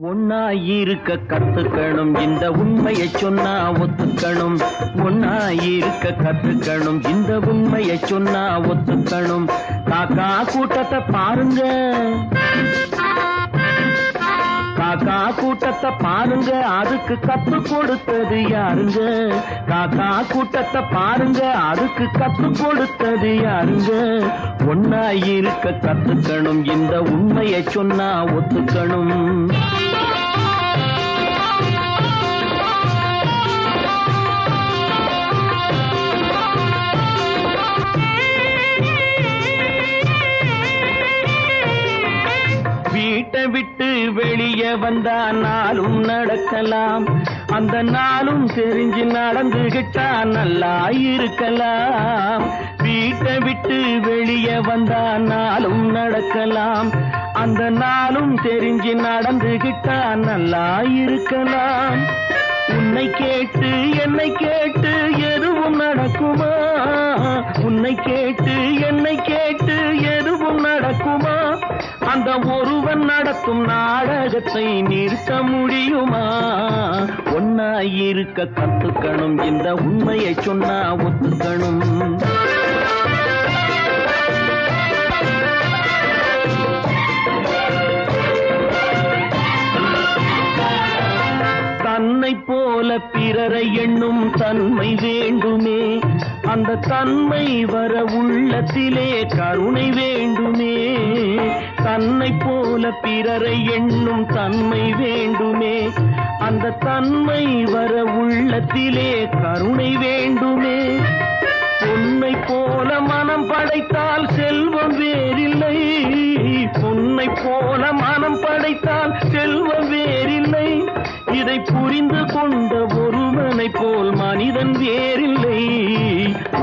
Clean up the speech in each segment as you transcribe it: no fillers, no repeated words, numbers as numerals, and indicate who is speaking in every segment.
Speaker 1: ஒன்னாயிருக்க கத்துக்கணும், இந்த உண்மையை சொன்னா ஒத்துக்கணும். ஒன்னாயிருக்க கத்துக்கணும், இந்த உண்மையை சொன்னா ஒத்துக்கணும். காக்கா கூட்டத்தை பாருங்க, காக்கா கூட்டத்தை பாருங்க, அதுக்கு கத்து கொடுத்தது யாருங்க? காக்கா கூட்டத்தை பாருங்க, அதுக்கு கத்து கொடுத்தது யாருங்க? ஒன்னாயிருக்க கத்துக்கணும், இந்த உண்மையை சொன்னா ஒத்துக்கணும். வீட்டை விட்டு வெளியே வந்தா நாளும் நடக்கலாம், அந்த நாளும் தெரிஞ்சு நடந்துகிட்டா நல்லா இருக்கலாம். வீட்டை விட்டு வெளியே வந்தா நாளும் நடக்கலாம், அந்த நாளும் தெரிஞ்சு நடந்துகிட்டா நல்லா இருக்கலாம். உன்னை கேட்டு என்னை கேட்டு எதுவும் நடக்குமா? உன்னை கேட்டு என்னை கேட்டு எதுவும் நடக்குமா? அந்த ஒருவன் நடத்தும் நாடகத்தை நிறுத்த முடியுமா? ஒன்னாயிருக்க கத்துக்கணும், இந்த உண்மையை சொன்னா ஒத்துக்கணும். தன்னை போல பிறரை எண்ணும் தன்மை வேண்டுமே, அந்த தன்மை வர உள்ளத்திலே கருணை வேண்டுமே. தன்னை போல பிறரை எண்ணும் தன்மை வேண்டுமே, அந்த தன்மை வர உள்ளத்திலே கருணை வேண்டுமே. பொன்னை போல மனம் படைத்தால் செல்வம் வேறில்லை, பொன்னை போல மனம் படைத்தால் செல்வம் வேறில்லை. இதை புரிந்து கொண்ட ஒருவனை போல் மனிதன் வேறில்லை.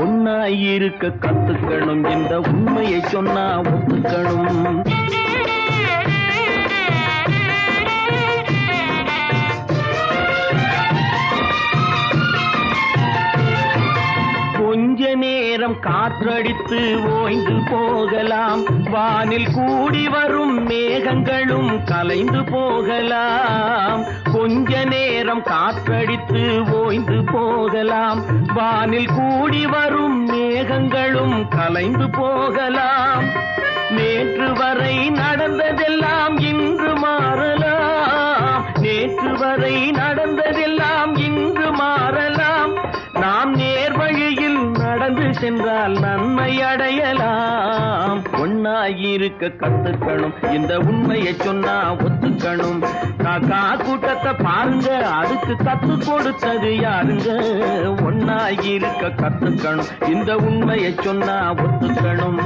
Speaker 1: ஒன்னாயிருக்க கத்துக்கணும், இந்த உண்மையை சொன்னா ஒத்துக்கணும். கொஞ்ச நேரம் காற்றடித்து ஓய்ந்து போகலாம், வானில் கூடி வரும் மேகங்களும் கலைந்து போகலாம். கொஞ்ச நேரம் காற்றடித்து ஓய்ந்து போகலாம், வானில் கூடி வரும் மேகங்களும் கலைந்து போகலாம். நேற்று வரை நடந்ததெல்லாம் இன்று மாறலாம், நேற்று வரை நடந்ததெல்லாம் இன்று மாறலாம். நாம் நேர்வழியில் நடந்து சென்றால் நன்மை அடையலாம். ஒன்னாயிருக்க கத்துக்கணும், இந்த உண்மையை சொன்னா ஒத்துக்கணும். காக்கா கூட்டத்தை பாருங்க, அதுக்கு கத்து கொடுத்தது யாருங்க? ஒன்னாயிருக்க கத்துக்கணும், இந்த உண்மையை சொன்னா ஒத்துக்கணும்.